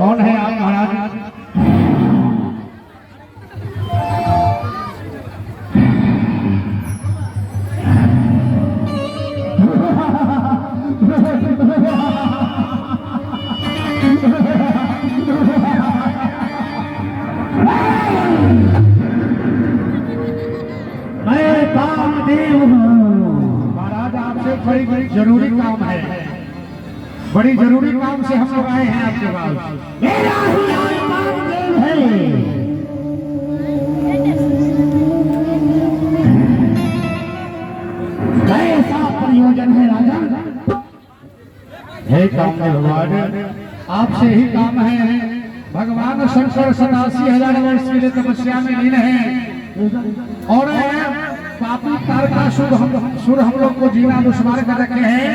कौन है आप महाराज? मैं कामदेव हूँ महाराज। आपसे बड़ी बड़ी जरूरी काम है, बड़ी जरूरी काम से हम लोग आए हैं आपके पास। मेरा ही नाम कामदेव है। कैसा प्रयोजन है राजा? हे कामदेव भगवान, आपसे ही काम है। भगवान शंकर 87,000 वर्ष के लिए तपस्या में लीन है और पापी तारकासुर हम लोग को जीना दुश्वार कर रखे हैं।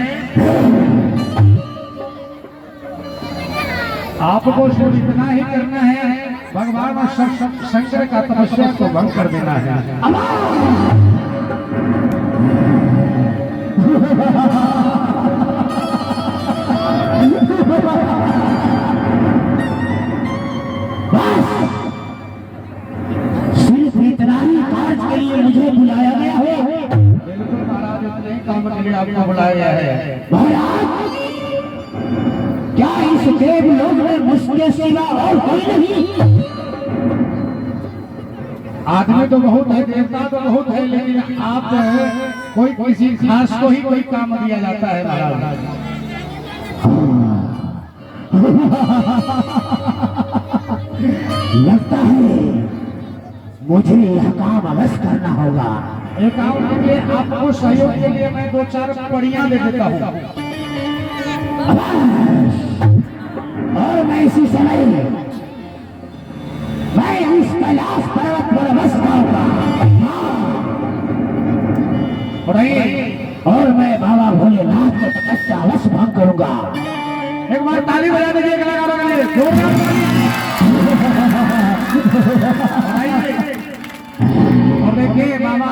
आपको सिर्फ इतना ही करना है, भगवान शंकर का तपस्या को भंग कर देना है। सिर्फ इतना ही कार्य के लिए मुझे बुलाया गया है। बिल्कुल महाराज, इतने ही काम के लिए आपको बुलाया गया है। महाराज, क्या इस देवलोक में मुझके सिवा और कोई नहीं? आदमी तो बहुत है, देवता तो बहुत है, लेकिन आप कोई किसी खास को ही कोई काम दिया जाता है महाराज। लगता है मुझे यह काम अवश्य करना होगा। एक काम कीजिए, आपको सहयोग के लिए मैं 2-4 पड़ियां दे देता हूँ और मैं इसी समय मैं इस कैलाश पर्वत पर अवश्य आऊंगा और मैं बाबा भोलेनाथ को तपस्या अवश्य भंग करूंगा। एक बार ताली बजा दीजिए कलाकारों के लिए, जोरदार ताली। और देखिए बाबा,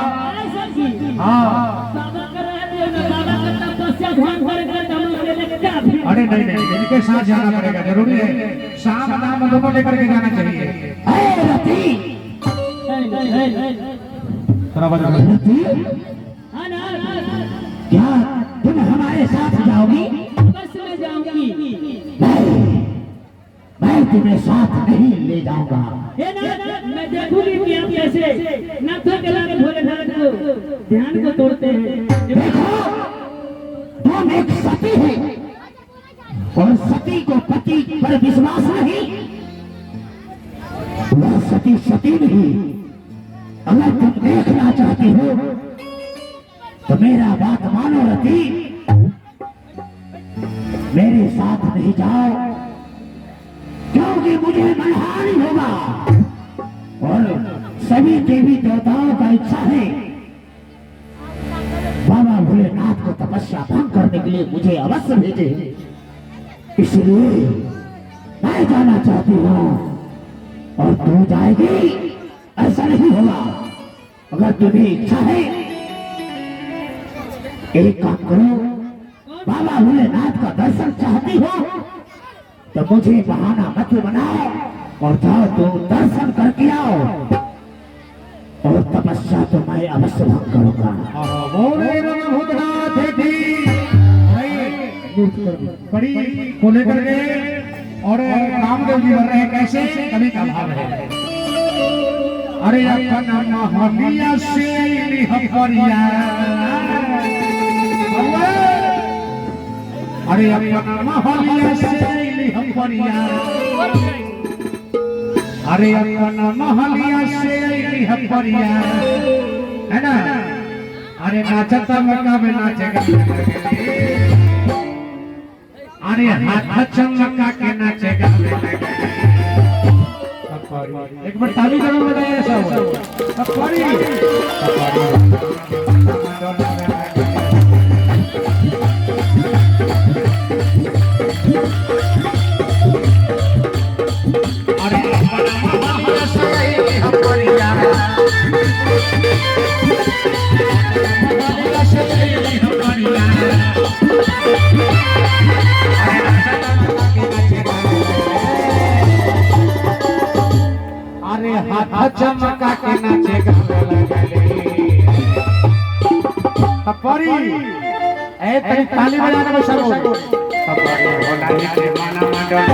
अरे नहीं नहीं, इनके साथ जाना पड़ेगा, जरूरी है। शाम नाम दोनों लेकर के जाना चाहिए। क्या तुम हमारे साथ जाओगी? बस मैं जाऊंगी। मैं तुम्हें साथ नहीं ले जाऊंगा। मैं देखूंगी कि आप कैसे नाथों के लाने भोलेनाथ को ध्यान को तोड़ते हैं। देखो, तुम एक सती है और सती को पति पर विश्वास नहीं। वह सती सती नहीं। अगर तुम देखना चाहती हो तो मेरा बात मानो रति, मेरे साथ नहीं जाओ, क्योंकि मुझे मनहानि होगा और सभी देवी देवताओं का इच्छा है बाबा भोलेनाथ को तपस्या भंग करने के लिए मुझे अवश्य भेजे। इसलिए मैं जाना चाहती हूँ और तू जाएगी, ऐसा नहीं होगा। अगर तुम्हें इच्छा है, एक काम करो, बाबा भोलेनाथ का दर्शन चाहती हो तो मुझे बहाना मत बनाओ और जाओ, तुम दर्शन करके आओ और तपस्या तो मैं अवश्य भंग करूंगा। बड़ी को लेकर के और रामदेव जी बन रहे हैं, कैसे कभी का भाव है। अरे अपना महलिया से अरे अपना महलिया से अरे अपना महलिया से है ना। अरे नाचता मका में नाचेगा, अरे हाथ चमका के नाचेगा। एक बार ताली जरूर बजाइए सब। चमका के नाचे गावे लगले तपरी ए तनी ताली बजाने में शुरू तपरी भोला जी के माना मंडल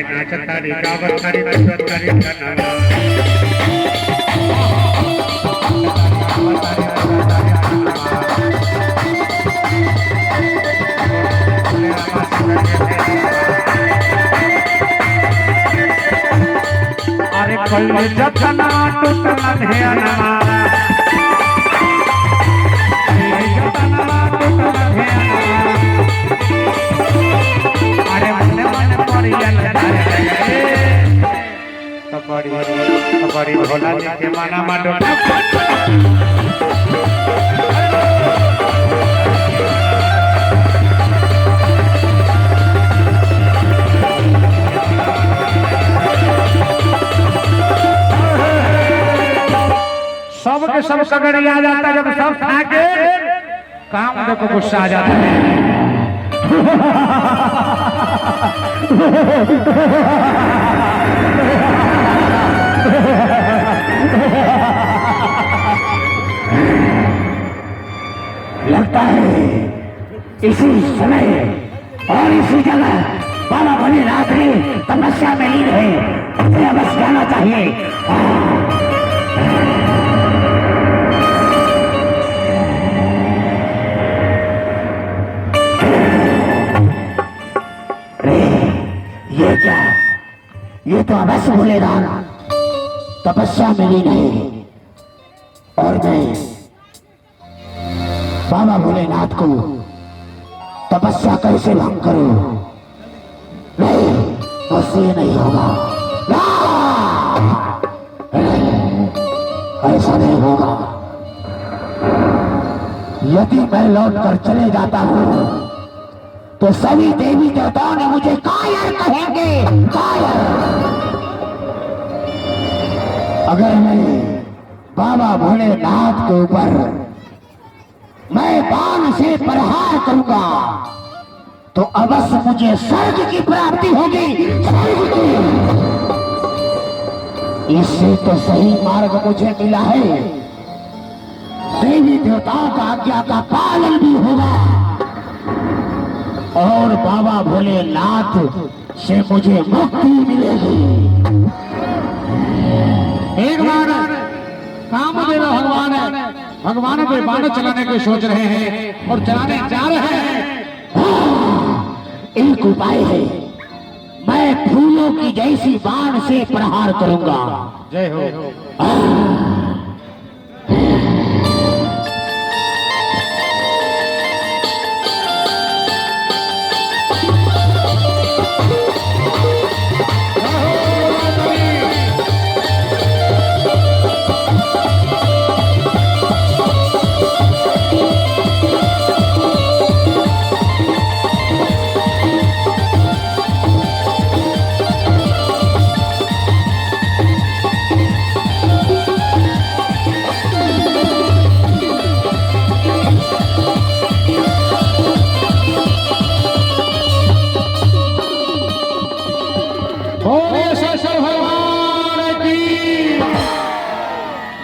नाचतारी गावतारी नचतारी कन्ना अरे पल्ले जतना टूटन है अनमा जतना टूटन है अरे मन मन परियल तपरी भोला जी के माना माडो सबके सब सगड़ी आ जाता जब सब खा के काम देखो गुस्सा आ जाता है लगता है इसी समय और इसी जगह बाबा भोलेनाथ ने तपस्या में लीन है। उन्हें बस जाना चाहिए। ये क्या? ये तो अवश्य भोलेनाथ तपस्या में लीन है और मैं बाबा भोलेनाथ को तपस्या कैसे भंग करूं? नहीं, मुझसे नहीं होगा। ऐसा नहीं होगा। यदि मैं लौटकर चले जाता हूं तो सभी देवी देवताओं ने मुझे कायर कहेंगे, कायर। अगर मैं बाबा भोलेनाथ के ऊपर मैं बाण से प्रहार करूंगा तो अवश्य मुझे स्वर्ग की प्राप्ति होगी, स्वर्ग की। इससे तो सही मार्ग मुझे मिला है। देवी देवताओं का आज्ञा का पालन भी होगा और बाबा भोलेनाथ से मुझे मुक्ति मिलेगी। एक बार कामदेव भगवान पे बाण चलाने की सोच रहे हैं और चलाने जा रहे हैं। एक उपाय है, मैं फूलों की जैसी बाण से प्रहार करूंगा। जय हो।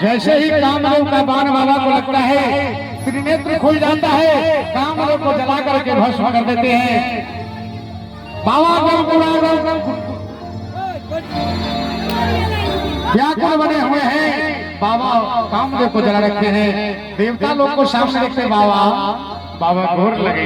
जैसे ही कामदेव का बाण बाबा को लगता है, त्रिनेत्र खुल जाता है, कामदेव को जला करके भस्म कर देते हैं। बाबा व्याकुल बने हुए हैं, बाबा कामदेव को जला रखे हैं। देवता लोग को सामने रखते बाबा घोर लगे।